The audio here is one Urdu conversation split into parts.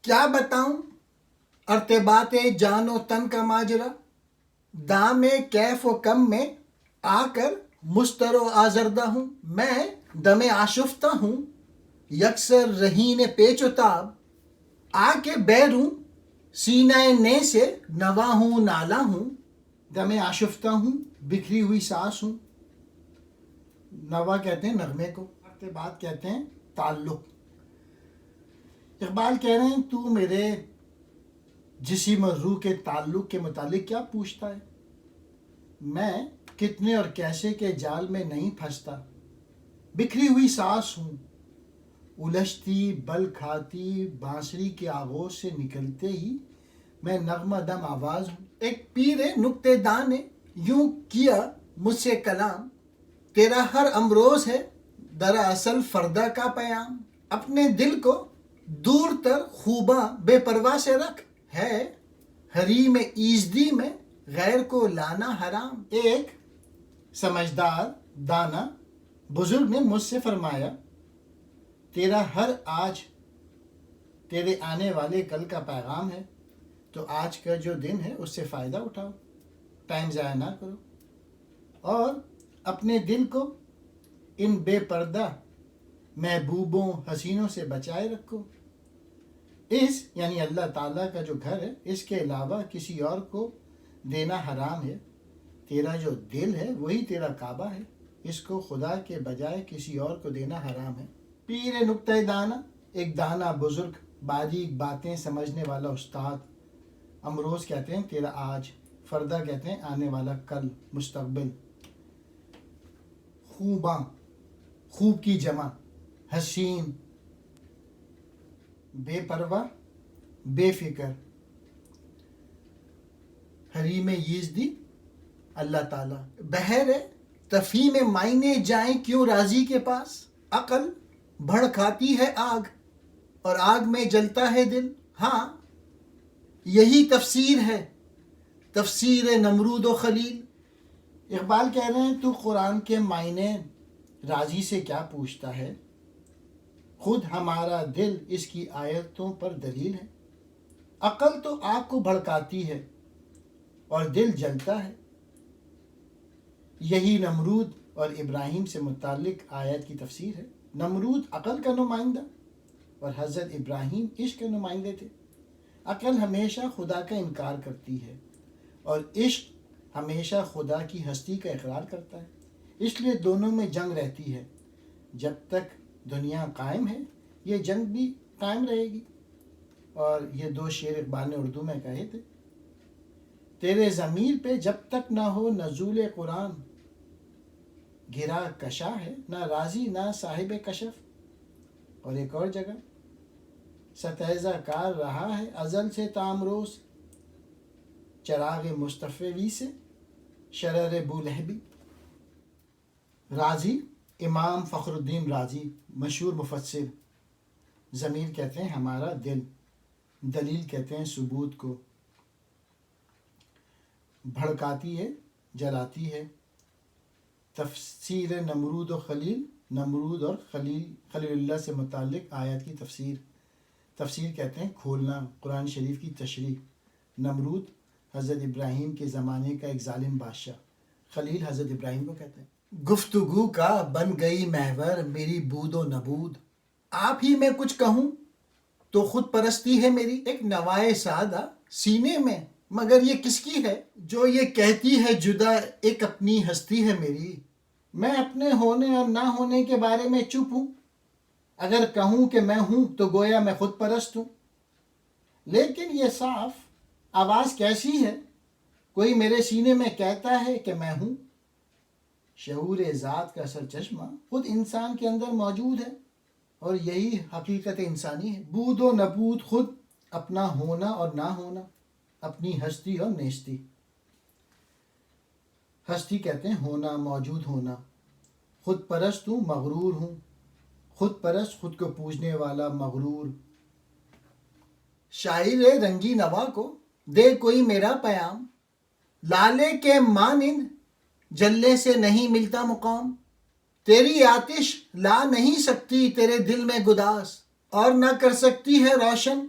کیا بتاؤں ارتباط جان و تن کا ماجرا، دام کیف و کم میں آ کر مستر و آزردہ ہوں، میں دم آشفتہ ہوں، یکسر رہین پیچ و تاب، آ کے بیروں سینہ نے سے نوا ہوں نالا ہوں، دم آشفتہ ہوں، بکھری ہوئی سانس ہوں۔ نوا کہتے ہیں نغمے کو، ارتباط کہتے ہیں تعلق۔ اقبال کہہ رہے ہیں تو میرے جسم اور روح کے تعلق کے متعلق کیا پوچھتا ہے؟ میں کتنے اور کیسے کے جال میں نہیں پھنستا، بکھری ہوئی سانس ہوں، الجھتی بل کھاتی بانسری کے آغوش سے نکلتے ہی میں نغمہ دم آواز ہوں۔ ایک پیر نکتے دان نے یوں کیا مجھ سے کلام، تیرا ہر امروز ہے دراصل فردہ کا پیام، اپنے دل کو دور تر خوباں بے پرواہ سے رکھ، ہے حریم ایزدی میں غیر کو لانا حرام۔ ایک سمجھدار دانا بزرگ نے مجھ سے فرمایا، تیرا ہر آج تیرے آنے والے کل کا پیغام ہے، تو آج کا جو دن ہے اس سے فائدہ اٹھاؤ، ٹائم ضائع نہ کرو، اور اپنے دل کو ان بے پردہ محبوبوں حسینوں سے بچائے رکھو۔ اس یعنی اللہ تعالیٰ کا جو گھر ہے، اس کے علاوہ کسی اور کو دینا حرام ہے۔ تیرا جو دل ہے وہی تیرا کعبہ ہے، اس کو خدا کے بجائے کسی اور کو دینا حرام ہے۔ پیر نکتہ دانا، ایک دانا بزرگ، باریک باتیں سمجھنے والا استاد۔ امروز کہتے ہیں تیرا آج، فردہ کہتے ہیں آنے والا کل، مستقبل۔ خوباں، خوب کی جمع، حسین، بے پرواہ، بے فکر۔ حریم یزدی اللہ تعالیٰ۔ بہر تفہیم معنی جائیں کیوں راضی کے پاس، عقل بھڑکاتی ہے آگ اور آگ میں جلتا ہے دل۔ ہاں یہی تفسیر ہے، تفسیر نمرود و خلیل۔ اقبال کہہ رہے ہیں تو قرآن کے معنی راضی سے کیا پوچھتا ہے، خود ہمارا دل اس کی آیتوں پر دلیل ہے۔ عقل تو آگ کو بھڑکاتی ہے اور دل جلتا ہے۔ یہی نمرود اور ابراہیم سے متعلق آیت کی تفسیر ہے۔ نمرود عقل کا نمائندہ اور حضرت ابراہیم عشق کے نمائندے تھے۔ عقل ہمیشہ خدا کا انکار کرتی ہے اور عشق ہمیشہ خدا کی ہستی کا اقرار کرتا ہے، اس لیے دونوں میں جنگ رہتی ہے۔ جب تک دنیا قائم ہے یہ جنگ بھی قائم رہے گی۔ اور یہ دو شعر اقبال نے اردو میں کہے تھے، تیرے ضمیر پہ جب تک نہ ہو نزول قرآن، گرا کشا ہے نہ راضی نہ صاحب کشف۔ اور ایک اور جگہ، ستیزہ کار رہا ہے ازل سے تامروز، چراغ مصطفی سے شرر بولہبی۔ رازی، امام فخر الدین رازی، مشہور مفسر۔ ضمیر کہتے ہیں ہمارا دل، دلیل کہتے ہیں ثبوت کو، بھڑکاتی ہے، جلاتی ہے۔ تفسیر نمرود و خلیل، نمرود اور خلیل اللہ سے متعلق آیت کی تفسیر۔ تفسیر کہتے ہیں کھولنا، قرآن شریف کی تشریح۔ نمرود حضرت ابراہیم کے زمانے کا ایک ظالم بادشاہ، خلیل حضرت ابراہیم کو کہتے ہیں۔ گفتگو کا بن گئی محور میری بود و نبود، آپ ہی میں کچھ کہوں تو خود پرستی ہے میری۔ ایک نوائے سادہ سینے میں، مگر یہ کس کی ہے جو یہ کہتی ہے جدا ایک اپنی ہستی ہے میری۔ میں اپنے ہونے اور نہ ہونے کے بارے میں چپ ہوں، اگر کہوں کہ میں ہوں تو گویا میں خود پرست ہوں۔ لیکن یہ صاف آواز کیسی ہے، کوئی میرے سینے میں کہتا ہے کہ میں ہوں۔ شعور ذات کا سرچشمہ خود انسان کے اندر موجود ہے اور یہی حقیقت انسانی ہے۔ بود و نبود، خود اپنا ہونا اور نہ ہونا، اپنی ہستی اور نیستی۔ ہستی کہتے ہیں ہونا، موجود ہونا۔ خود پرست ہوں، مغرور ہوں، خود پرست، خود کو پوجنے والا، مغرور۔ شاعر رنگی نوا کو دے کوئی میرا پیام، لالے کے مانند جلنے سے نہیں ملتا مقام۔ تیری آتش لا نہیں سکتی تیرے دل میں گداز، اور نہ کر سکتی ہے روشن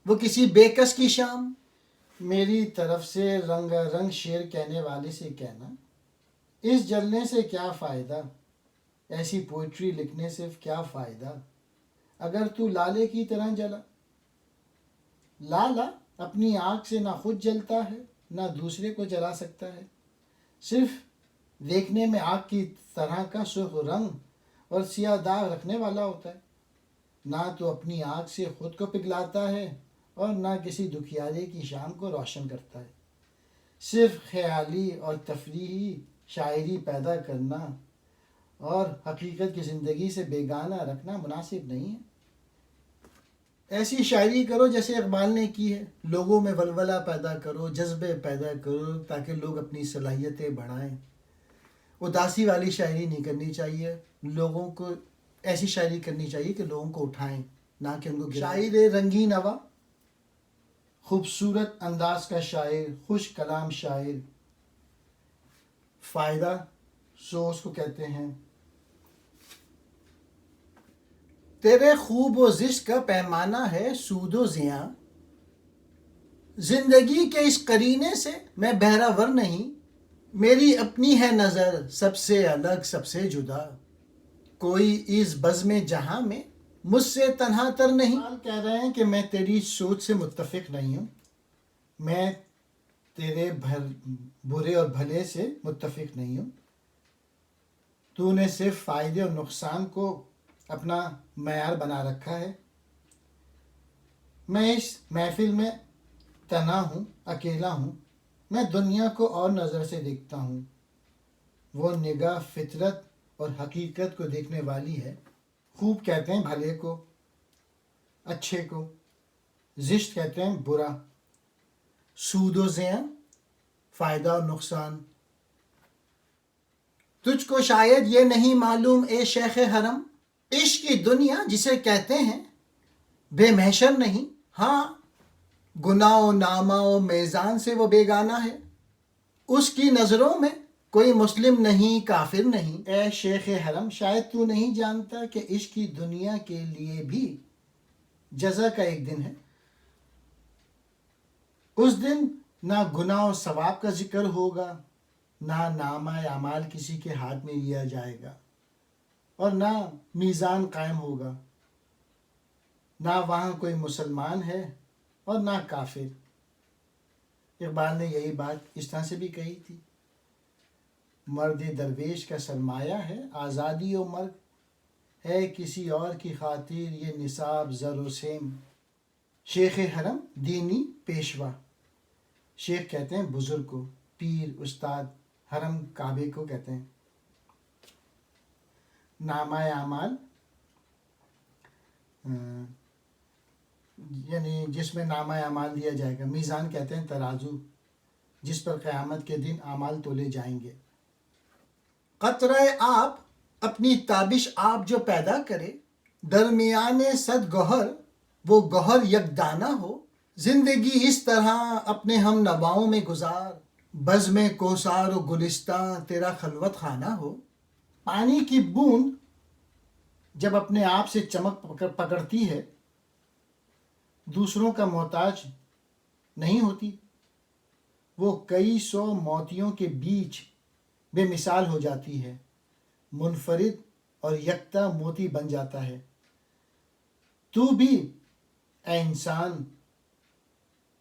وہ کسی بےکس کی شام. میری طرف سے رنگا رنگ شعر کہنے والے سے کہنا، اس جلنے سے کیا فائدہ، ایسی پوئٹری لکھنے سے کیا فائدہ اگر تو لالے کی طرح جلا. لالا اپنی آنکھ سے نہ خود جلتا ہے نہ دوسرے کو جلا سکتا ہے، صرف دیکھنے میں آگ کی طرح کا سرخ رنگ اور سیاہ داغ رکھنے والا ہوتا ہے. نہ تو اپنی آنکھ سے خود کو پگھلاتا ہے اور نہ کسی دکھیارے کی شام کو روشن کرتا ہے. صرف خیالی اور تفریحی شاعری پیدا کرنا اور حقیقت کی زندگی سے بیگانہ رکھنا مناسب نہیں ہے. ایسی شاعری کرو جیسے اقبال نے کی ہے. لوگوں میں ولولہ پیدا کرو، جذبے پیدا کرو تاکہ لوگ اپنی صلاحیتیں بڑھائیں. اداسی والی شاعری نہیں کرنی چاہیے. لوگوں کو ایسی شاعری کرنی چاہیے کہ لوگوں کو اٹھائیں، نہ کہ ان کو گرائیں. شاعر رنگین نوا، خوبصورت انداز کا شاعر، خوش کلام شاعر. فائدہ سو اس کو کہتے ہیں. تیرے خوب و زشت کا پیمانہ ہے سود و زیاں، زندگی کے اس قرینے سے میں بہرہ ور نہیں. میری اپنی ہے نظر سب سے الگ سب سے جدا، کوئی اس بزم جہاں میں مجھ سے تنہا تر نہیں. کہہ رہے ہیں کہ میں تیری سوچ سے متفق نہیں ہوں، میں تیرے برے اور بھلے سے متفق نہیں ہوں. تو نے صرف فائدے اور نقصان کو اپنا معیار بنا رکھا ہے. میں اس محفل میں تنہا ہوں، اکیلا ہوں. میں دنیا کو اور نظر سے دیکھتا ہوں. وہ نگاہ فطرت اور حقیقت کو دیکھنے والی ہے. خوب کہتے ہیں بھلے کو، اچھے کو، زشت کہتے ہیں برا، سود و زیاں فائدہ اور نقصان. تجھ کو شاید یہ نہیں معلوم اے شیخ حرم، عشق کی دنیا جسے کہتے ہیں بے محشر نہیں. ہاں گناہ و نامہ و میزان سے وہ بیگانہ ہے، اس کی نظروں میں کوئی مسلم نہیں کافر نہیں. اے شیخ حرم، شاید تو نہیں جانتا کہ عشق کی دنیا کے لیے بھی جزا کا ایک دن ہے. اس دن نہ گناہ و ثواب کا ذکر ہوگا، نہ نامہ اعمال کسی کے ہاتھ میں لیا جائے گا، اور نہ میزان قائم ہوگا. نہ وہاں کوئی مسلمان ہے اور نہ کافر. اقبال نے یہی بات اس طرح سے بھی کہی تھی. مرد درویش کا سرمایہ ہے آزادی و مرگ، ہے کسی اور کی خاطر یہ نصاب زر و سیم. شیخ حرم دینی پیشوا. شیخ کہتے ہیں بزرگ کو، پیر استاد، حرم کعبے کو کہتے ہیں. نامہ اعمال یعنی جس میں نامہ اعمال دیا جائے گا. میزان کہتے ہیں ترازو، جس پر قیامت کے دن اعمال تولے جائیں گے. قطرہ آب اپنی تابش آپ جو پیدا کرے، درمیان صد گوہر وہ گوہر یک دانہ ہو. زندگی اس طرح اپنے ہم نواؤں میں گزار، بزم کوثر و گلستاں تیرا خلوت خانہ ہو. پانی کی بوند جب اپنے آپ سے چمک پکڑتی ہے، دوسروں کا محتاج نہیں ہوتی. وہ کئی سو موتیوں کے بیچ بے مثال ہو جاتی ہے، منفرد اور یکتا موتی بن جاتا ہے. تو بھی اے انسان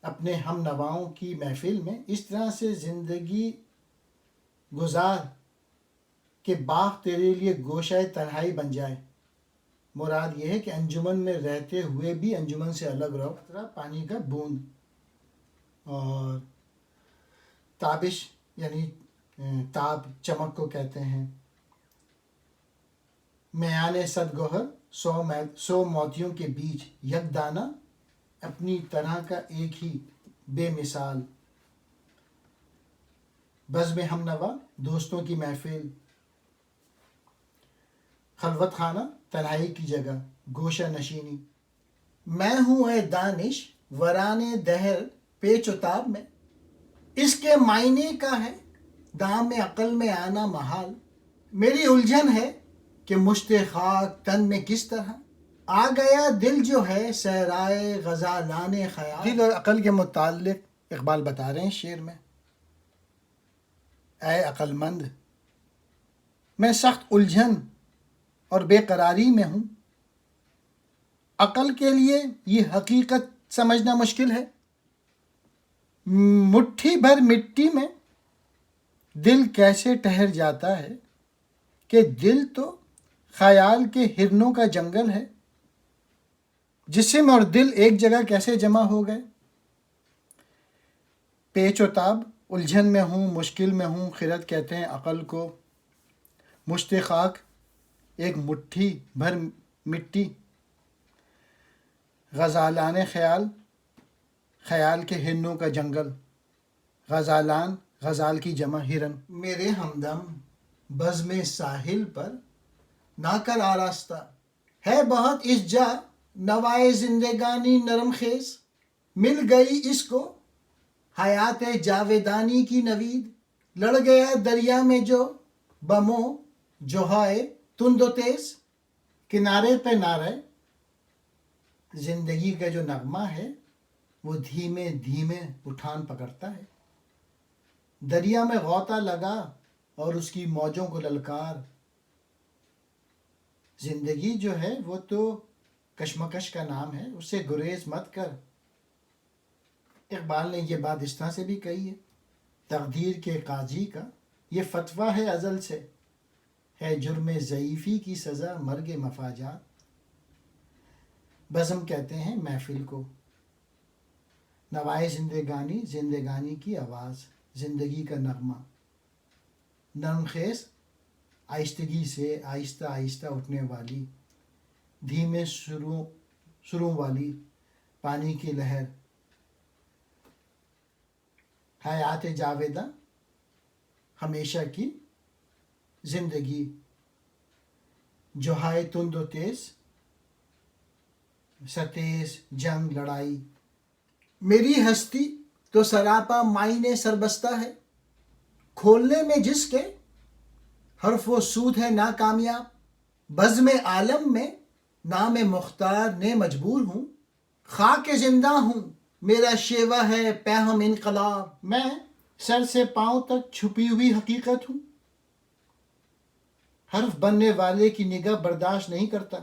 اپنے ہم نواؤں کی محفل میں اس طرح سے زندگی گزار کہ باغ تیرے لیے گوشہ تنہائی بن جائے. مراد یہ ہے کہ انجمن میں رہتے ہوئے بھی انجمن سے الگ رہو. قطرہ پانی کا بوند. اور تابش یعنی تاب چمک کو کہتے ہیں. میان صد گوہر سو موتیوں کے بیچ یک دانہ، اپنی طرح کا ایک ہی بے مثال. بزم ہم نوا دوستوں کی محفل. خلوت خانہ تنہائی کی جگہ، گوشہ نشینی. میں ہوں اے دانش ورانے دہر پیچ و تاب میں، اس کے معنی کا ہے دام عقل میں آنا محال. میری الجھن ہے کہ مشت خاک تن میں کس طرح آ گیا دل جو ہے صحرائے غزالان خیال. دل اور عقل کے متعلق اقبال بتا رہے ہیں شعر میں. اے عقل مند، میں سخت الجھن اور بے قراری میں ہوں. عقل کے لیے یہ حقیقت سمجھنا مشکل ہے. مٹھی بھر مٹی میں دل کیسے ٹھہر جاتا ہے کہ دل تو خیال کے ہرنوں کا جنگل ہے. جسم اور دل ایک جگہ کیسے جمع ہو گئے. پیچ و تاب، الجھن میں ہوں، مشکل میں ہوں. خرد کہتے ہیں عقل کو. مشت خاک، ایک مٹھی بھر مٹی. غزالان خیال، خیال کے ہرنوں کا جنگل. غزالان، غزال کی جمع ہرن. میرے ہمدم بزم ساحل پر نہ کر آراستہ، ہے بہت اس جا نوائے زندگانی نرم خیز. مل گئی اس کو حیات جاویدانی کی نوید. لڑ گیا دریا میں جو بمو جوہائے تند و تیز. کنارے پہ نعرہ زندگی کا جو نغمہ ہے وہ دھیمے دھیمے اٹھان پکڑتا ہے. دریا میں غوطہ لگا اور اس کی موجوں کو للکار. زندگی جو ہے وہ تو کشمکش کا نام ہے، اس سے گریز مت کر. اقبال نے یہ بات اس طرح سے بھی کہی ہے. تقدیر کے قاضی کا یہ فتویٰ ہے ازل سے، ہے جرم ضعیفی کی سزا مرگ مفاجات. بزم کہتے ہیں محفل کو. نوائے زندگانی، زندگانی کی آواز، زندگی کا نغمہ. نرم خیز، آہستگی سے آہستہ آہستہ اٹھنے والی، دھیمے سروں والی پانی کی لہر. حیات جاویدہ، ہمیشہ کی زندگی. جوہائے تند و تیز، ستیز، جنگ، لڑائی. میری ہستی تو سراپا معنی سربستہ ہے. کھولنے میں جس کے حرف و سود ہے ناکامیاب. بزم عالم میں نام مختار نے مجبور ہوں. خاک زندہ ہوں، میرا شیوا ہے پیہم انقلاب. میں سر سے پاؤں تک چھپی ہوئی حقیقت ہوں. حرف بننے والے کی نگاہ برداشت نہیں کرتا.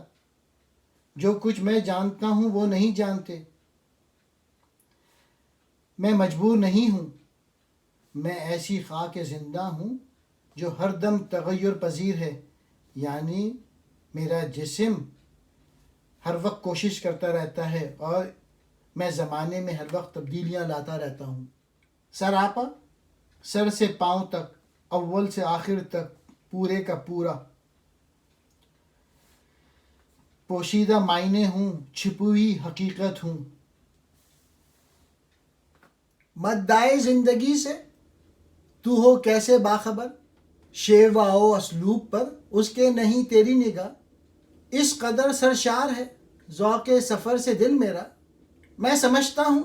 جو کچھ میں جانتا ہوں وہ نہیں جانتے. میں مجبور نہیں ہوں. میں ایسی خاک زندہ ہوں جو ہر دم تغیر پذیر ہے. یعنی میرا جسم ہر وقت کوشش کرتا رہتا ہے اور میں زمانے میں ہر وقت تبدیلیاں لاتا رہتا ہوں. سراپا، سر سے پاؤں تک، اول سے آخر تک، پورے کا پورا. پوشیدہ معنی ہوں، چھپی ہوئی حقیقت ہوں. مدعائے زندگی سے تو ہو کیسے باخبر. شیوا و اسلوب پر اس کے نہیں تیری نگاہ. اس قدر سرشار ہے ذوق سفر سے دل میرا. میں سمجھتا ہوں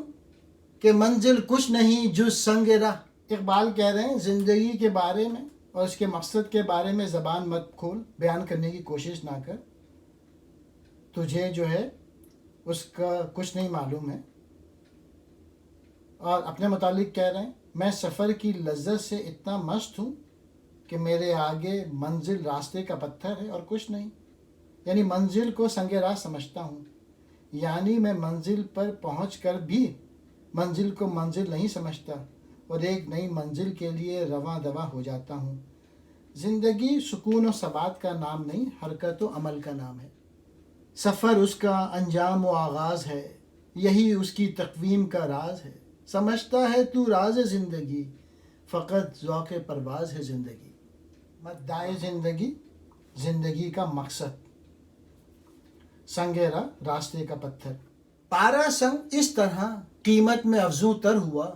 کہ منزل کچھ نہیں جز سنگ راہ. اقبال کہہ رہے ہیں زندگی کے بارے میں اور اس کے مقصد کے بارے میں زبان مت کھول، بیان کرنے کی کوشش نہ کر. تجھے جو ہے اس کا کچھ نہیں معلوم ہے. اور اپنے متعلق کہہ رہے ہیں میں سفر کی لذت سے اتنا مست ہوں کہ میرے آگے منزل راستے کا پتھر ہے اور کچھ نہیں. یعنی منزل کو سنگ راہ سمجھتا ہوں. یعنی میں منزل پر پہنچ کر بھی منزل کو منزل نہیں سمجھتا اور ایک نئی منزل کے لیے رواں دواں ہو جاتا ہوں. زندگی سکون و ثبات کا نام نہیں، حرکت و عمل کا نام ہے. سفر اس کا انجام و آغاز ہے، یہی اس کی تقویم کا راز ہے. سمجھتا ہے تو راز زندگی، فقط ذوق پرواز ہے زندگی. مدعائے زندگی، زندگی کا مقصد. سنگ راہ، راستے کا پتھر. پارا سنگ اس طرح قیمت میں افزوں تر ہوا.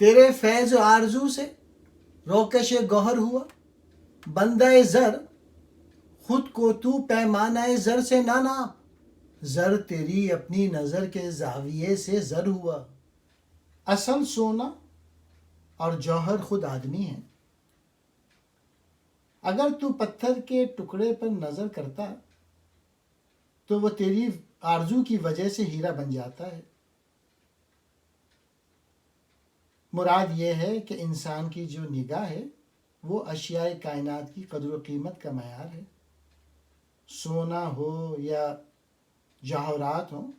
تیرے فیض و آرزو سے روکش گوہر ہوا. بندہ زر خود کو تو پیمانہ زر سے نہ ناپ. زر تیری اپنی نظر کے زاویے سے زر ہوا. اصل سونا اور جوہر خود آدمی ہے. اگر تو پتھر کے ٹکڑے پر نظر کرتا تو وہ تیری آرزو کی وجہ سے ہیرا بن جاتا ہے۔ مراد یہ ہے کہ انسان کی جو نگاہ ہے وہ اشیاء کائنات کی قدر و قیمت کا معیار ہے۔ سونا ہو یا جواہرات ہوں،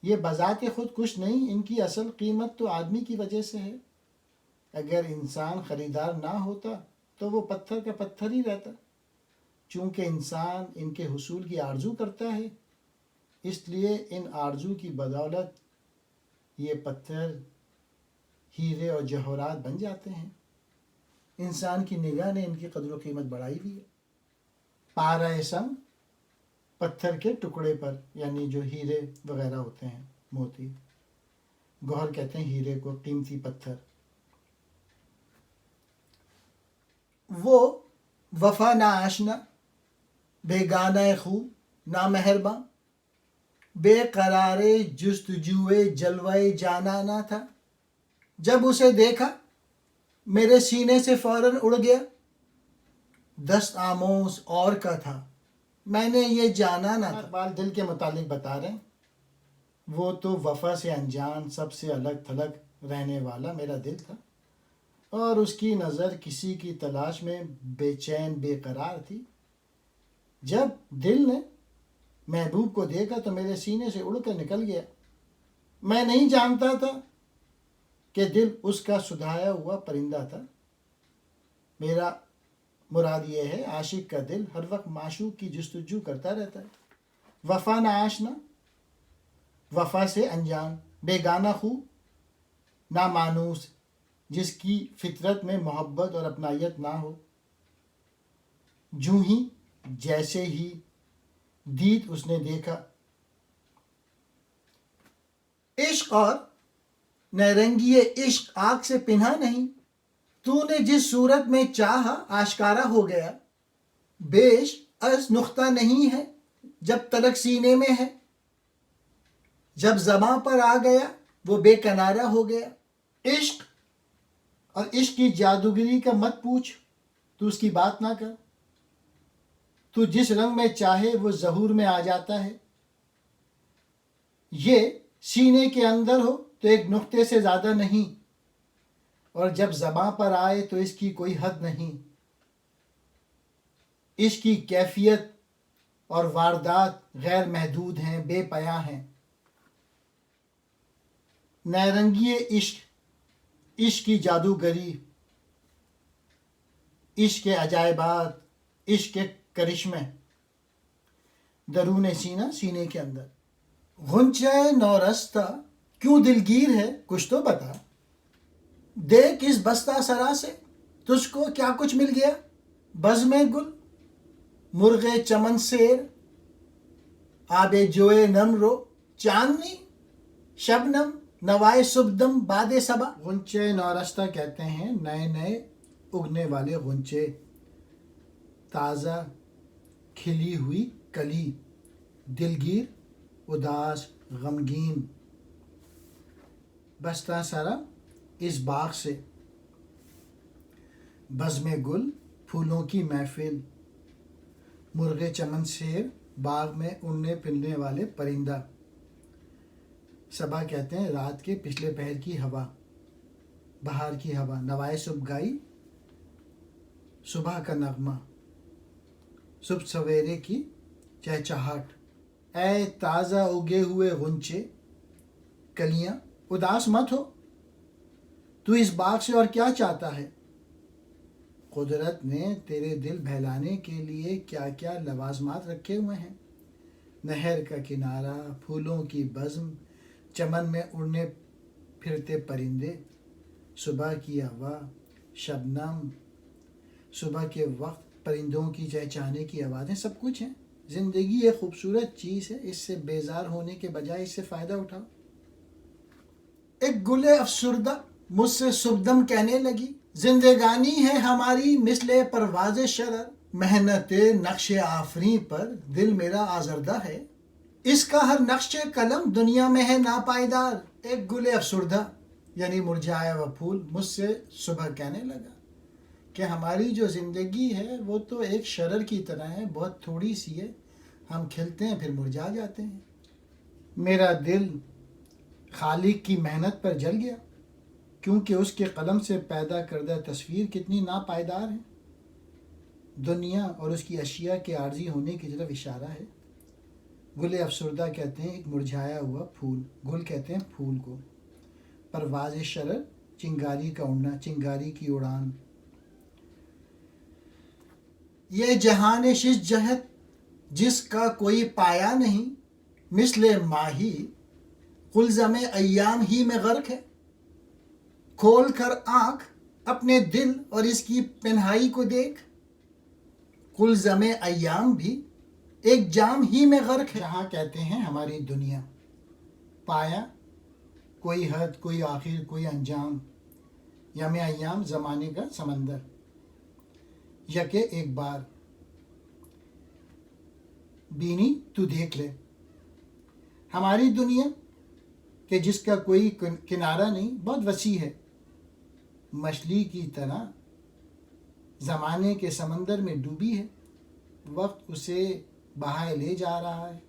یہ بذات خود کچھ نہیں، ان کی اصل قیمت تو آدمی کی وجہ سے ہے۔ اگر انسان خریدار نہ ہوتا تو وہ پتھر کا پتھر ہی رہتا۔ چونکہ انسان ان کے حصول کی آرزو کرتا ہے، اس لیے ان آرزو کی بدولت یہ پتھر ہیرے اور جوہرات بن جاتے ہیں۔ انسان کی نگاہ نے ان کی قدر و قیمت بڑھائی ہوئی ہے۔ پارہ سنگ پتھر کے ٹکڑے پر، یعنی جو ہیرے وغیرہ ہوتے ہیں، موتی، گوہر کہتے ہیں ہیرے کو، قیمتی پتھر۔ وہ وفا نہ آشنا، بیگانہ خو نہ مہرباں، بے قرار جستجوئے جلوہ جانا نہ تھا۔ جب اسے دیکھا میرے سینے سے فوراً اڑ گیا، دست آموز اور کا تھا، میں نے یہ جانا نہ تھا۔ اقبال دل کے متعلق بتا رہے ہیں، وہ تو وفا سے انجان، سب سے الگ تھلگ رہنے والا میرا دل تھا، اور اس کی نظر کسی کی تلاش میں بے چین بے قرار تھی۔ جب دل نے محبوب کو دیکھا تو میرے سینے سے اڑ کر نکل گیا۔ میں نہیں جانتا تھا کہ دل اس کا سدھایا ہوا پرندہ تھا۔ میرا مراد یہ ہے، عاشق کا دل ہر وقت معشوق کی جستجو کرتا رہتا ہے۔ وفا نہ آشنا، وفا سے انجان، بیگانہ خو نہ مانوس، جس کی فطرت میں محبت اور اپنائیت نہ ہو۔ جوں ہی جیسے ہی دید اس نے دیکھا، عشق اور نیرنگی عشق آگ سے پنہا نہیں، تو نے جس صورت میں چاہا آشکارا ہو گیا، بیش از نقطہ نہیں ہے جب تلک سینے میں ہے، جب زباں پر آ گیا وہ بے کنارہ ہو گیا۔ عشق اور عشق کی جادوگری کا مت پوچھ، تو اس کی بات نہ کر، تو جس رنگ میں چاہے وہ ظہور میں آ جاتا ہے۔ یہ سینے کے اندر ہو تو ایک نقطے سے زیادہ نہیں، اور جب زباں پر آئے تو اس کی کوئی حد نہیں۔ عشق کی کیفیت اور واردات غیر محدود ہیں، بے پایہ ہیں۔ نیرنگی عشق، عشق کی جادوگری، عشق کے عجائبات، عشق کے کرشمے، درون سینہ، سینے کے اندر۔ غنچہ نورستہ کیوں دلگیر ہے، کچھ تو بتا، دیکھ اس بستہ سرا سے تجھ کو کیا کچھ مل گیا۔ بزم گل، مرغ چمن سیر، آب جوئے نم رو، چاندنی شبنم نوائے صبحدم باد صبا۔ غنچہ نورستہ کہتے ہیں نئے نئے اگنے والے غنچے، تازہ کھلی ہوئی کلی، دلگیر، اداس، غمگین۔ بستہ سرا اس باغ سے، بزم گل پھولوں کی محفل، مرغ چمن سیر باغ میں اڑنے پھرنے والے پرندہ، صبا کہتے ہیں رات کے پچھلے پہر کی ہوا، بہار کی ہوا، نوائے صبح گائی، صبح کا نغمہ، صبح سویرے کی چہچہاٹ۔ اے تازہ اگے ہوئے غنچے، کلیاں، اداس مت ہو، تو اس باغ سے اور کیا چاہتا ہے۔ قدرت نے تیرے دل بہلانے کے لیے کیا کیا لوازمات رکھے ہوئے ہیں۔ نہر کا کنارہ، پھولوں کی بزم، چمن میں اڑنے پھرتے پرندے، صبح کی ہوا، شبنم، صبح کے وقت پرندوں کی چہچہانے کی آوازیں، سب کچھ ہیں۔ زندگی ایک خوبصورت چیز ہے، اس سے بیزار ہونے کے بجائے اس سے فائدہ اٹھاؤ۔ ایک گل افسردہ مجھ سے صبحدم کہنے لگی، زندگانی ہے ہماری مثل پرواز شرر، محنت نقش آفریں پر دل میرا آزردہ ہے، اس کا ہر نقش قلم دنیا میں ہے ناپائیدار۔ ایک گل افسردہ یعنی مرجھایا ہوا پھول مجھ سے صبح کہنے لگا کہ ہماری جو زندگی ہے وہ تو ایک شرر کی طرح ہے، بہت تھوڑی سی ہے، ہم کھلتے ہیں پھر مرجھا جاتے ہیں. میرا دل خالق کی محنت پر جل گیا کیونکہ اس کے قلم سے پیدا کردہ تصویر کتنی ناپائیدار ہے. دنیا اور اس کی اشیاء کے عارضی ہونے کی طرف اشارہ ہے. گل افسردہ کہتے ہیں ایک مرجھایا ہوا پھول، گل کہتے ہیں پھول کو. پرواز شرر، چنگاری کا اڑنا، چنگاری کی اڑان. یہ جہان شش جہت جس کا کوئی پایا نہیں، مثل ماہی قلزم ایام ہی میں غرق ہے. کھول کر آنکھ اپنے دل اور اس کی پنہائی کو دیکھ، قلزم ایام بھی ایک جام ہی میں غرق ہے. جہاں کہتے ہیں ہماری دنیا، پایا کوئی حد، کوئی آخر، کوئی انجام. یم ایام زمانے کا سمندر. یکے ایک بار بینی تو دیکھ لے. ہماری دنیا کہ جس کا کوئی کنارہ نہیں بہت وسیع ہے. مچھلی کی طرح زمانے کے سمندر میں ڈوبی ہے. وقت اسے بہائے لے جا رہا ہے.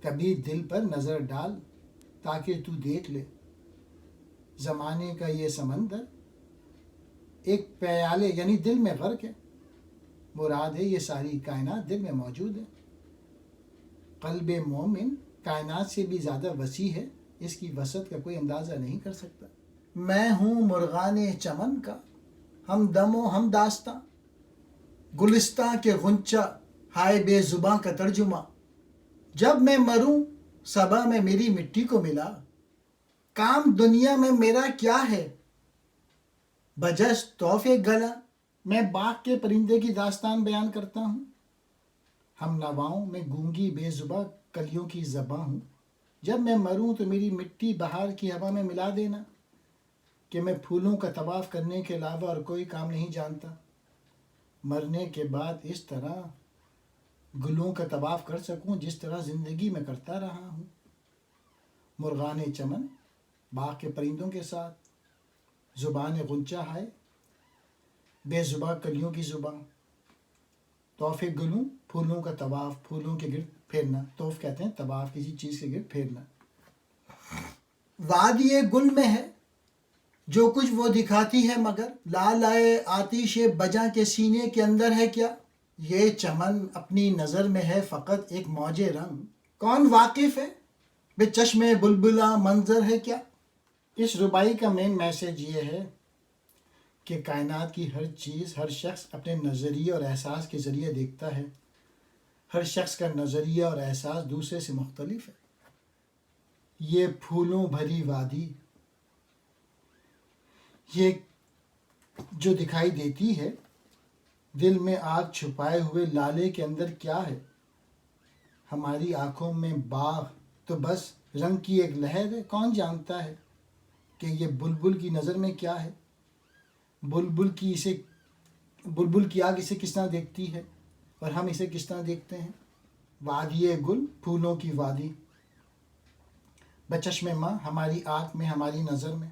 کبھی دل پر نظر ڈال تاکہ تو دیکھ لے. زمانے کا یہ سمندر ایک پیالے یعنی دل میں غرق ہے. مراد ہے یہ ساری کائنات دل میں موجود ہے. قلب مومن کائنات سے بھی زیادہ وسیع ہے. اس کی وسعت کا کوئی اندازہ نہیں کر سکتا. میں ہوں مرغان چمن کا ہم دم و ہم داستاں، گلستاں کے غنچہ ہائے بے زباں کا ترجمہ. جب میں مروں صبا میں میری مٹی کو ملا. کام دنیا میں میرا کیا ہے بجس طوف گلا. میں باغ کے پرندے کی داستان بیان کرتا ہوں. ہم نواؤں میں گونگی بے زباں کلیوں کی زباں ہوں. جب میں مروں تو میری مٹی بہار کی ہوا میں ملا دینا کہ میں پھولوں کا طواف کرنے کے علاوہ اور کوئی کام نہیں جانتا. مرنے کے بعد اس طرح گلوں کا طواف کر سکوں جس طرح زندگی میں کرتا رہا ہوں. مرغان چمن باغ کے پرندوں کے ساتھ، زبان غنچہ ہے بے زباں کلیوں کی زباں. طوف گلوں پھولوں کا طواف، پھولوں کے گرد پھیرنا. طوف کہتے ہیں طواف، کسی چیز کے گرد پھیرنا. وادی گل میں ہے جو کچھ وہ دکھاتی ہے مگر لالائے آتش بجا کے سینے کے اندر ہے کیا. یہ چمن اپنی نظر میں ہے فقط ایک موج رنگ. کون واقف ہے بے چشم بلبلا منظر ہے کیا. اس ربائی کا مین میسج یہ ہے کہ کائنات کی ہر چیز، ہر شخص اپنے نظریے اور احساس کے ذریعے دیکھتا ہے. ہر شخص کا نظریہ اور احساس دوسرے سے مختلف ہے. یہ پھولوں بھری وادی، یہ جو دکھائی دیتی ہے دل میں آگ چھپائے ہوئے لالے کے اندر کیا ہے. ہماری آنکھوں میں باغ تو بس رنگ کی ایک لہر ہے. کون جانتا ہے کہ یہ بلبل کی نظر میں کیا ہے. بلبل کی آگ اسے کس طرح دیکھتی ہے اور ہم اسے کس طرح دیکھتے ہیں. وادی گل، پھولوں کی وادی، بچشم ماں، ہماری آنکھ میں، ہماری نظر میں.